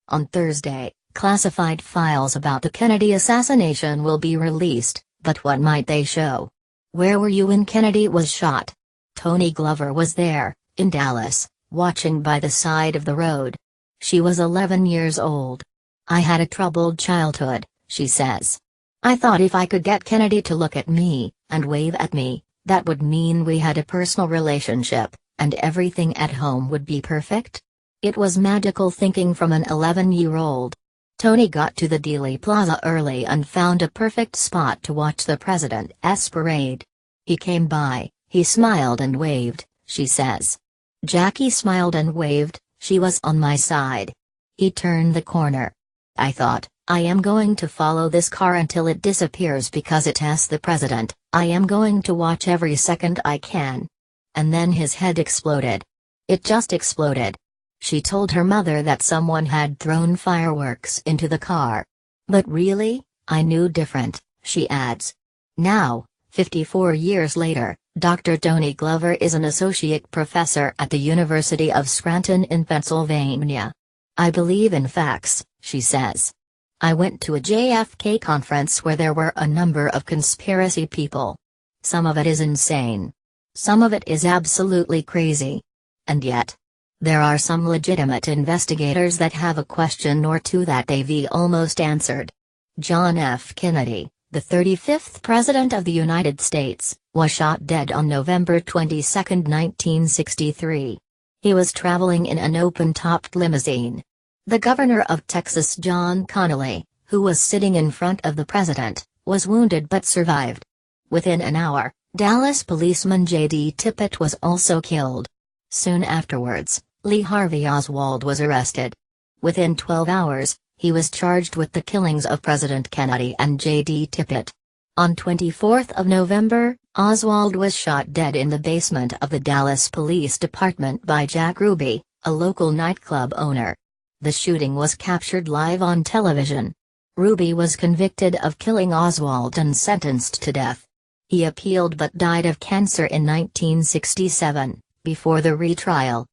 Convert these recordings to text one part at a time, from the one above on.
On Thursday, classified files about the Kennedy assassination will be released, but what might they show? Where were you when Kennedy was shot? Tony Glover was there, in Dallas, watching by the side of the road. She was 11 years old. I had a troubled childhood, she says. I thought if I could get Kennedy to look at me, and wave at me, that would mean we had a personal relationship, and everything at home would be perfect. It was magical thinking from an 11-year-old. Tony got to the Dealey Plaza early and found a perfect spot to watch the president's parade. He came by, he smiled and waved, she says. Jackie smiled and waved, she was on my side. He turned the corner. I thought, I am going to follow this car until it disappears because it's the president. I am going to watch every second I can. And then his head exploded. It just exploded. She told her mother that someone had thrown fireworks into the car. But really, I knew different, she adds. Now, 54 years later, Dr. Tony Glover is an associate professor at the University of Scranton in Pennsylvania. I believe in facts, she says. I went to a JFK conference where there were a number of conspiracy people. Some of it is insane. Some of it is absolutely crazy. And yet, there are some legitimate investigators that have a question or two that they've almost answered. John F. Kennedy, the 35th President of the United States, was shot dead on November 22, 1963. He was traveling in an open-topped limousine. The governor of Texas, John Connally, who was sitting in front of the president, was wounded but survived. Within an hour, Dallas policeman J.D. Tippit was also killed. Soon afterwards, Lee Harvey Oswald was arrested. Within 12 hours, he was charged with the killings of President Kennedy and J.D. Tippit. On 24 November, Oswald was shot dead in the basement of the Dallas Police Department by Jack Ruby, a local nightclub owner. The shooting was captured live on television. Ruby was convicted of killing Oswald and sentenced to death. He appealed but died of cancer in 1967, before the retrial.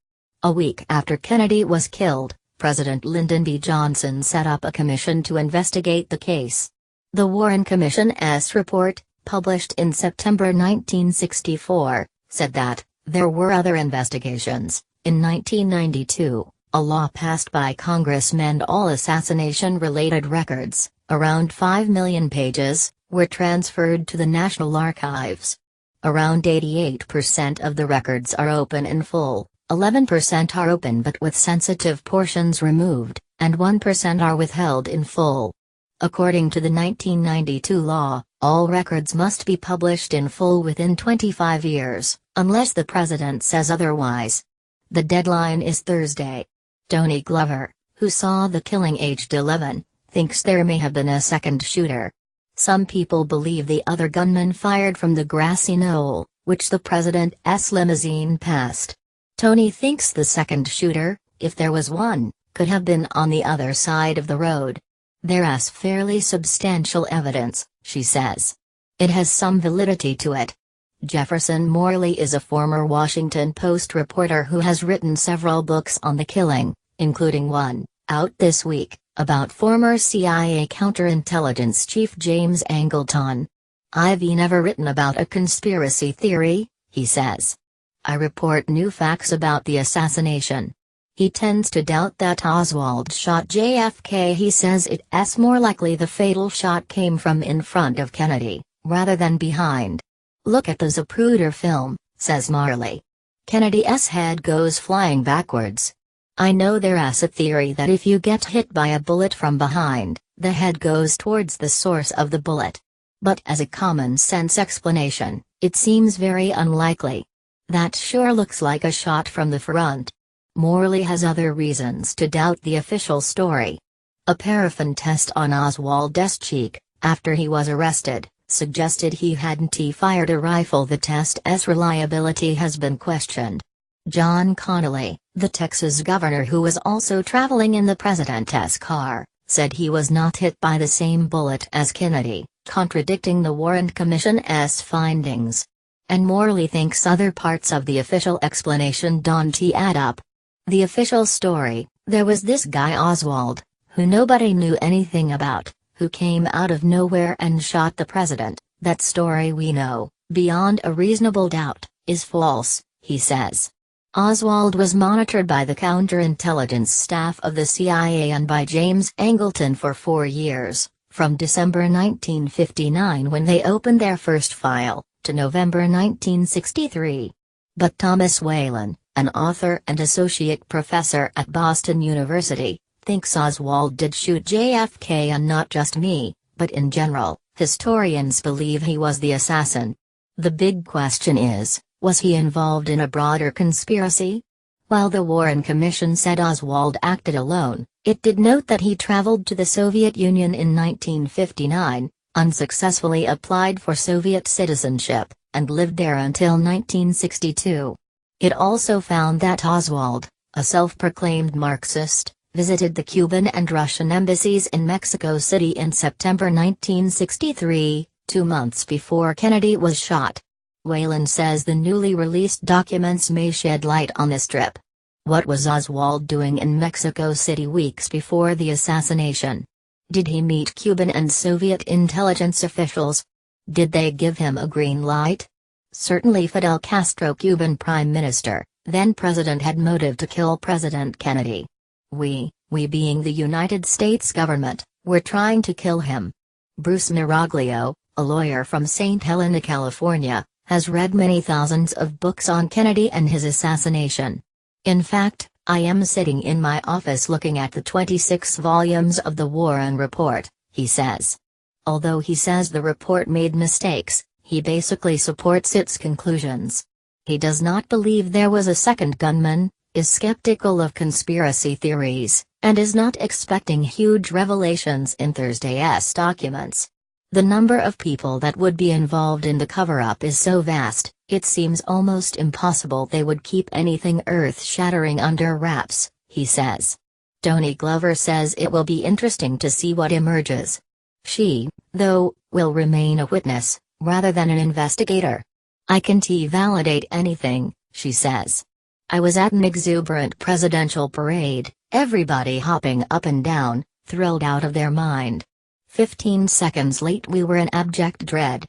A week after Kennedy was killed, President Lyndon B. Johnson set up a commission to investigate the case. The Warren Commission's report, published in September 1964, said that there were other investigations. In 1992, a law passed by Congress meant all assassination-related records, around 5 million pages, were transferred to the National Archives. Around 88% of the records are open in full, 11% are open but with sensitive portions removed, and 1% are withheld in full. According to the 1992 law, all records must be published in full within 25 years, unless the president says otherwise. The deadline is Thursday. Tony Glover, who saw the killing aged 11, thinks there may have been a second shooter. Some people believe the other gunman fired from the grassy knoll, which the president's limousine passed. Tony thinks the second shooter, if there was one, could have been on the other side of the road. There's fairly substantial evidence, she says. It has some validity to it. Jefferson Morley is a former Washington Post reporter who has written several books on the killing, including one, out this week, about former CIA counterintelligence chief James Angleton. I've never written about a conspiracy theory, he says. I report new facts about the assassination. He tends to doubt that Oswald shot JFK. He says it's more likely the fatal shot came from in front of Kennedy, rather than behind. Look at the Zapruder film, says Morley. Kennedy's head goes flying backwards. I know there's a theory that if you get hit by a bullet from behind, the head goes towards the source of the bullet. But as a common-sense explanation, it seems very unlikely. That sure looks like a shot from the front. Morley has other reasons to doubt the official story. A paraffin test on Oswald's cheek, after he was arrested, suggested he hadn't fired a rifle. The test's reliability has been questioned. John Connally, the Texas governor who was also traveling in the president's car, said he was not hit by the same bullet as Kennedy, contradicting the Warren Commission's findings. And Morley thinks other parts of the official explanation don't add up. The official story, There was this guy Oswald, who nobody knew anything about, who came out of nowhere and shot the president. That story we know, beyond a reasonable doubt, is false, he says. Oswald was monitored by the counterintelligence staff of the CIA and by James Angleton for 4 years, from December 1959 when they opened their first file, to November 1963. But Thomas Whalen, an author and associate professor at Boston University, thinks Oswald did shoot JFK, and not just me, but in general, historians believe he was the assassin. The big question is, was he involved in a broader conspiracy? While the Warren Commission said Oswald acted alone, it did note that he traveled to the Soviet Union in 1959, unsuccessfully applied for Soviet citizenship, and lived there until 1962. It also found that Oswald, a self-proclaimed Marxist, visited the Cuban and Russian embassies in Mexico City in September 1963, 2 months before Kennedy was shot. Whalen says the newly released documents may shed light on this trip. What was Oswald doing in Mexico City weeks before the assassination? Did he meet Cuban and Soviet intelligence officials? Did they give him a green light? Certainly Fidel Castro, Cuban Prime Minister, then President, had motive to kill President Kennedy. We being the United States government, were trying to kill him. Bruce Miraglio, a lawyer from St. Helena, California, has read many thousands of books on Kennedy and his assassination. In fact, I am sitting in my office looking at the 26 volumes of the Warren Report, he says. Although he says the report made mistakes, he basically supports its conclusions. He does not believe there was a second gunman, is skeptical of conspiracy theories, and is not expecting huge revelations in Thursday's documents. The number of people that would be involved in the cover-up is so vast, it seems almost impossible they would keep anything earth-shattering under wraps, he says. Tony Glover says it will be interesting to see what emerges. She, though, will remain a witness, rather than an investigator. I can't validate anything, she says. I was at an exuberant presidential parade, everybody hopping up and down, thrilled out of their mind. 15 seconds late we were in abject dread.